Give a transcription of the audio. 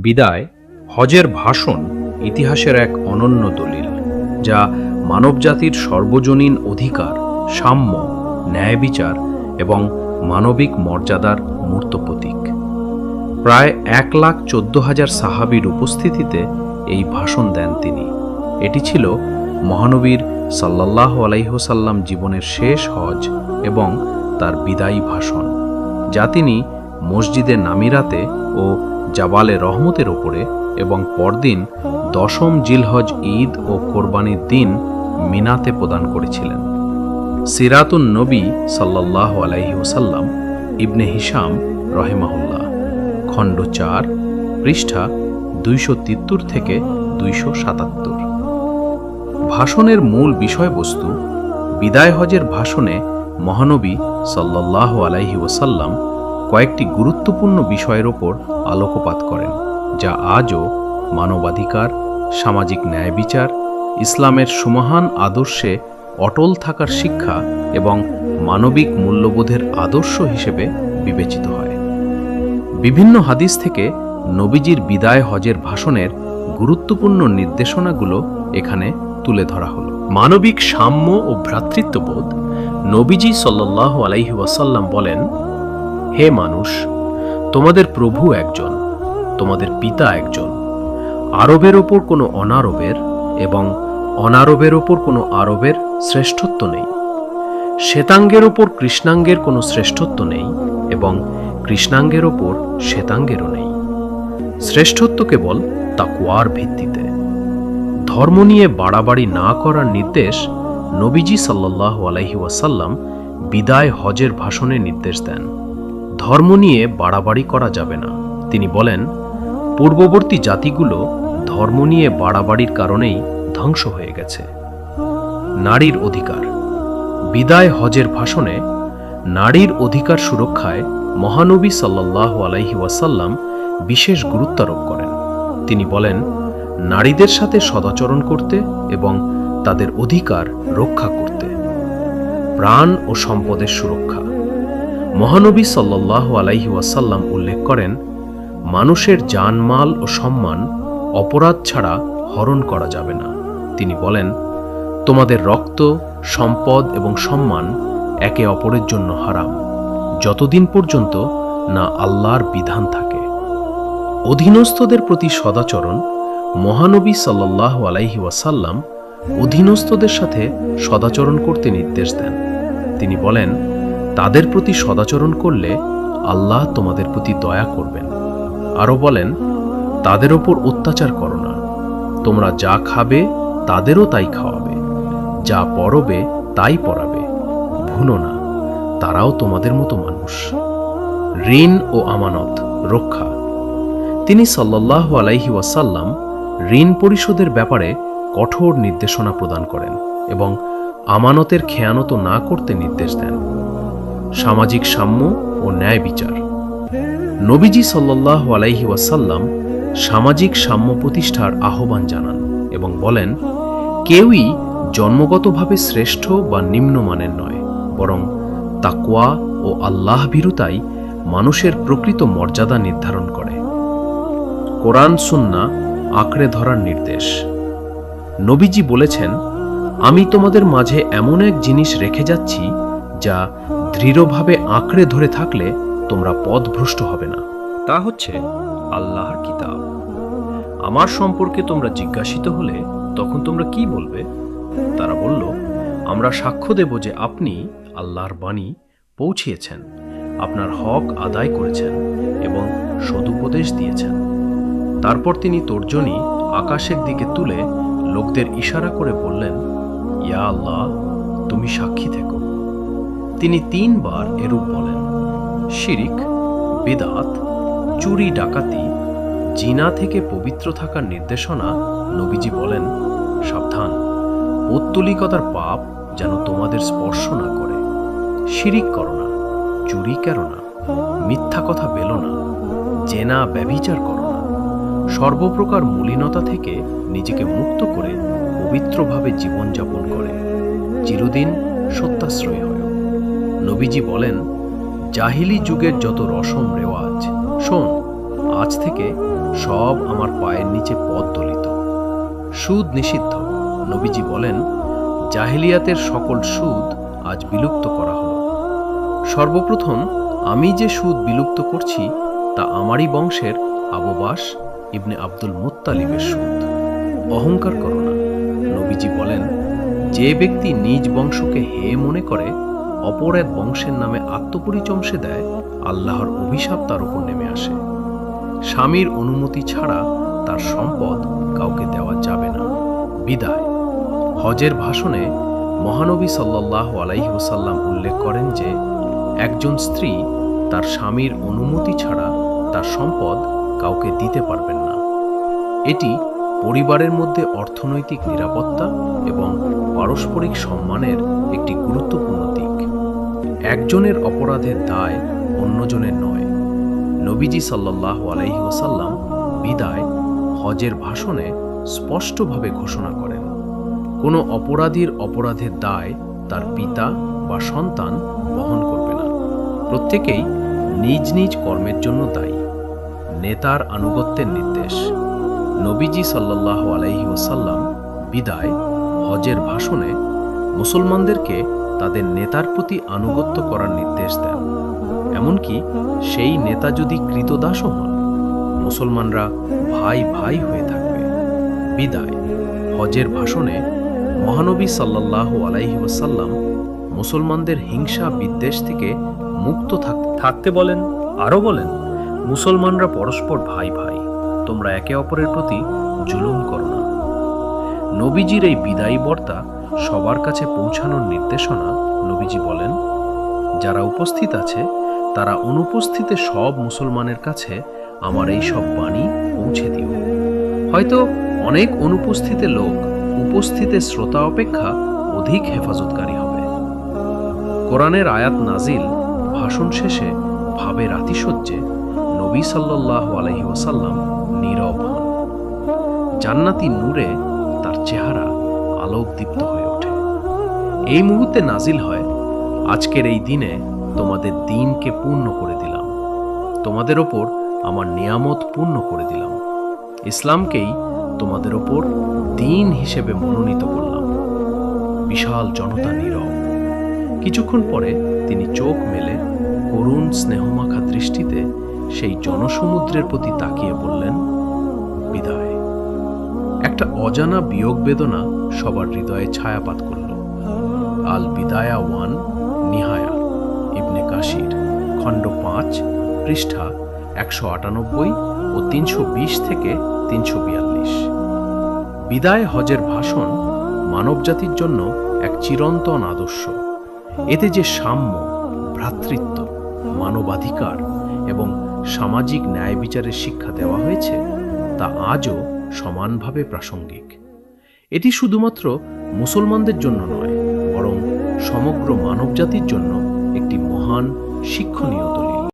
বিদায় হজের ভাষণ ইতিহাসের এক অনন্য দলিল, যা মানবজাতির সর্বজনীন অধিকার, সাম্য, ন্যায় বিচার এবং মানবিক মর্যাদার মূর্ত প্রতীক। প্রায় 1,14,000 সাহাবীর উপস্থিতিতে এই ভাষণ দেন তিনি। এটি ছিল মহানবীর সাল্লাল্লাহু আলাইহি ওয়াসাল্লাম জীবনের শেষ হজ এবং তার বিদায়ী ভাষণ, যা তিনি মসজিদে নামিরাতে ও জাবালে রহমতের ওপরে এবং পরদিন 10ম জিলহজ ঈদ ও কোরবানির দিন মিনাতে প্রদান করেছিলেন। সিরাতুন নবী সাল্লাল্লাহু আলাইহি ওয়াসাল্লাম, ইবনে হিশাম রহিমাহুল্লাহ, খণ্ড 4, পৃষ্ঠা 273 থেকে 277। ভাষণের মূল বিষয়বস্তু: বিদায় হজের ভাষণে মহানবী সাল্লাল্লাহু আলাইহি ওয়াসাল্লাম কয়েকটি গুরুত্বপূর্ণ বিষয়ের ওপর আলোকপাত করেন, যা আজও মানবাধিকার, সামাজিক ন্যায় বিচার, ইসলামের সুমহান আদর্শে অটল থাকার শিক্ষা এবং মানবিক মূল্যবোধের আদর্শ হিসেবে বিবেচিত হয়। বিভিন্ন হাদিস থেকে নবীজির বিদায় হজের ভাষণের গুরুত্বপূর্ণ নির্দেশনাগুলো এখানে তুলে ধরা হলো। মানবিক সাম্য ও ভ্রাতৃত্ববোধ। নবীজি সাল্লাল্লাহু আলাইহি ওয়াসাল্লাম বলেন, হে মানুষ, তোমাদের প্রভু একজন, তোমাদের পিতা একজন। আরবের ওপর কোনো অনারবের এবং অনারবের ওপর কোনো আরবের শ্রেষ্ঠত্ব নেই। শ্বেতাঙ্গের ওপর কৃষ্ণাঙ্গের কোনো শ্রেষ্ঠত্ব নেই এবং কৃষ্ণাঙ্গের ওপর শ্বেতাঙ্গেরও নেই। শ্রেষ্ঠত্ব কেবল তাকওয়ার ভিত্তিতে। ধর্ম নিয়ে বাড়াবাড়ি না করার নির্দেশ নবীজি সাল্লাল্লাহু আলাইহি ওয়াসাল্লাম বিদায় হজের ভাষণে নির্দেশ দেন। ধর্ম নিয়ে বাড়াবাড়ি করা যাবে না। তিনি বলেন, পূর্ববর্তী জাতিগুলো ধর্ম নিয়ে বাড়াবাড়ির কারণেই ধ্বংস হয়ে গেছে। নারীর অধিকার। বিদায় হজের ভাষণে নারীর অধিকার সুরক্ষায় মহানবী সাল্লাল্লাহু আলাইহি ওয়াসাল্লাম বিশেষ গুরুত্ব আরোপ করেন। তিনি বলেন, নারীদের সাথে সদাচরণ করতে এবং তাদের অধিকার রক্ষা করতে। প্রাণ ও সম্পদের সুরক্ষা। মহানবী সাল্লাল্লাহু আলাইহি ওয়াসাল্লাম উল্লেখ করেন, মানুষের জানমাল ও সম্মান অপরাধ ছাড়া হরণ করা যাবে না। তিনি বলেন, তোমাদের রক্ত, সম্পদ এবং সম্মান একে অপরের জন্য হারাম, যতদিন পর্যন্ত না আল্লাহর বিধান থাকে। অধীনস্থদের প্রতি সদাচরণ। মহানবী সাল্লাল্লাহু আলাইহি ওয়াসাল্লাম অধীনস্থদের সাথে সদাচরণ করতে নির্দেশ দেন। তিনি বলেন, তাদের প্রতি সদাচরণ করলে আল্লাহ তোমাদের প্রতি দয়া করবেন। আরও বলেন, তাদের ওপর অত্যাচার করো না। তোমরা যা খাবে তাদেরও তাই খাওয়াবে, যা পরবে তাই পরাবে। ভুলো না, তারাও তোমাদের মতো মানুষ। ঋণ ও আমানত রক্ষা। তিনি সাল্লাল্লাহু আলাইহি ওয়াসাল্লাম ঋণ পরিশোধের ব্যাপারে কঠোর নির্দেশনা প্রদান করেন এবং আমানতের খেয়ানত না করতে নির্দেশ দেন। সামাজিক সাম্য ও ন্যায় বিচার। নবীজি সাল্লাল্লাহু আলাইহি ওয়াসাল্লাম সামাজিক সাম্য প্রতিষ্ঠার আহ্বান জানান এবং বলেন, কেউই জন্মগতভাবে শ্রেষ্ঠ বা নিম্নমানের নয়, বরং তাকওয়া ও আল্লাহ ভীরুতাই মানুষের প্রকৃত মর্যাদা নির্ধারণ করে। কোরআন সুন্নাহ আঁকড়ে ধরার নির্দেশ। নবীজি বলেছেন, আমি তোমাদের মাঝে এমন এক জিনিস রেখে যাচ্ছি যা দৃঢ়ভাবে আঁকড়ে ধরে থাকলে তোমরা পথভ্রষ্ট হবে না। তা হচ্ছে আল্লাহর কিতাব। আমার সম্পর্কে তোমরা জিজ্ঞাসিত হলে তখন তোমরা কি বলবে? তারা বলল, আমরা সাক্ষ্য দেব যে আপনি আল্লাহর বাণী পৌঁছিয়েছেন, আপনার হক আদায় করেছেন এবং সদুপদেশ দিয়েছেন। তারপর তিনি তর্জনী আকাশের দিকে তুলে লোকদের ইশারা করে বললেন, ইয়া আল্লাহ, তুমি সাক্ষী থেকো। তিনি 3 বার এরূপ বলেন। শিরিক, বিদআত, চুরি ডাকাতি, জিনা থেকে পবিত্র থাকার নির্দেশনা। নবীজি বলেন, সাবধান, পৌত্তলিকতার পাপ যেন তোমাদের স্পর্শ না করে। শিরিক করো না, চুরি করো না, মিথ্যা কথা বেলো না, জেনা ব্যভিচার করো না। সর্বপ্রকার মলিনতা থেকে নিজেকে মুক্ত করে পবিত্রভাবে জীবনযাপন করে চিরদিন সত্যাশ্রয়ী হয়। নবীজি বলেন, জাহিলি যুগের যত রসম রেওয়াজ, শোন, আজ থেকে সব আমার পায়ের নিচে পদদলিত। সুদ নিষিদ্ধ। নবীজি বলেন, জাহেলিয়াতের সকল সুদ আজ বিলুপ্ত করা হলো। সর্বপ্রথম আমি যে সুদ বিলুপ্ত করছি তা আমারই বংশের আববাস ইবনে আব্দুল মুত্তালিবের সুদ। অহংকার করো না। নবীজি বলেন, যে ব্যক্তি নিজ বংশকে হে মনে করে অপর এক বংশের নামে আত্মপরিচমসে দেয়, আল্লাহর অভিশাপ তার উপর নেমে আসে। স্বামীর অনুমতি ছাড়া তার সম্পদ কাউকে দেওয়া যাবে না। বিদায়। হজের ভাষণে মহানবী সাল্লাল্লাহু আলাইহি ওয়াসাল্লাম উল্লেখ করেন যে একজন স্ত্রী তার স্বামীর অনুমতি ছাড়া তার সম্পদ কাউকে দিতে পারবেন না। এটি পরিবারের মধ্যে অর্থনৈতিক নিরাপত্তা এবং পারস্পরিক সম্মানের একটি গুরুত্বপূর্ণ দিক। একজনের অপরাধের দায় অন্যজনের নয়। নবীজি সাল্লাল্লাহু আলাইহি ওয়াসাল্লাম বিদায় হজের ভাষণে স্পষ্টভাবে ঘোষণা করেন, কোনো অপরাধীর অপরাধের দায় তার পিতা বা সন্তান বহন করবে না। প্রত্যেকেই নিজ নিজ কর্মের জন্য দায়ী। নেতার আনুগত্যের নির্দেশ। নবীজি সাল্লাল্লাহু আলাইহি ওয়াসাল্লাম বিদায় হজের ভাষণে মুসলমানদেরকে তাদের নেতার প্রতি আনুগত্য করার নির্দেশ দেন। এমনকি সেই নেতা যদি কৃতদাসও হন, মুসলমানরা ভাই ভাই হয়ে থাকবে। বিদায় হজের ভাষণে মহানবী সাল্লাল্লাহু আলাইহি ওয়াসাল্লাম মুসলমানদের হিংসা বিদ্বেষ থেকে মুক্ত থাকতে বলেন। আরও বলেন, মুসলমানরা পরস্পর ভাই ভাই, তোমরা একে অপরের প্রতি জুলুম করো না। নবীজির এই বিদায়ী বার্তা সবার কাছে পৌঁছানোর নির্দেশনা। নবীজি বলেন, যারা উপস্থিত আছে তারা অনুপস্থিতে সব মুসলমানের কাছে আমার এই সব বাণী পৌঁছে দিও। হয়তো অনেক অনুপস্থিত লোক উপস্থিত শ্রোতা অপেক্ষা অধিক হেফাজতকারী হবে। কোরআনের আয়াত নাজিল ভাষণ শেষে ভাবের আতিশয্যে নবী সাল্লাল্লাহু আলাইহি ওয়াসাল্লাম নীরব হন। জান্নাতি নূরে তার চেহারা আলোকদীপ্ত হয়ে ওঠে। এই মুহূর্তে নাজিল হয়, আজকের এই দিনে তোমাদের দিনকে পূর্ণ করে দিলাম, তোমাদের ওপর আমার নিয়ামত পূর্ণ করে দিলাম, ইসলামকেই তোমাদের ওপর দিন হিসেবে মনোনীত করলাম। বিশাল জনতা নীরব। কিছুক্ষণ পরে তিনি চোখ মেলে করুণ স্নেহমাখা দৃষ্টিতে সেই জনসমুদ্রের প্রতি তাকিয়ে বললেন, বিদায়। একটা অজানা বিয়োগ বেদনা সবার হৃদয়ে ছায়াপাত করল। আল বিদায়া 1 নিহায়া ইবনে কাশির, খণ্ড 5, পৃষ্ঠা 198 ও 320 থেকে 342। বিদায় হজের ভাষণ মানবজাতির জন্য এক চিরন্তন আদর্শ। এতে যে সাম্য, ভ্রাতৃত্ব, মানবাধিকার এবং সামাজিক ন্যায় বিচারের শিক্ষা দেওয়া হয়েছে তা আজও সমানভাবে প্রাসঙ্গিক। এটি শুধুমাত্র মুসলমানদের জন্য নয়, বরং সমগ্র মানবজাতির জন্য একটি মহান শিক্ষণীয় দলিল।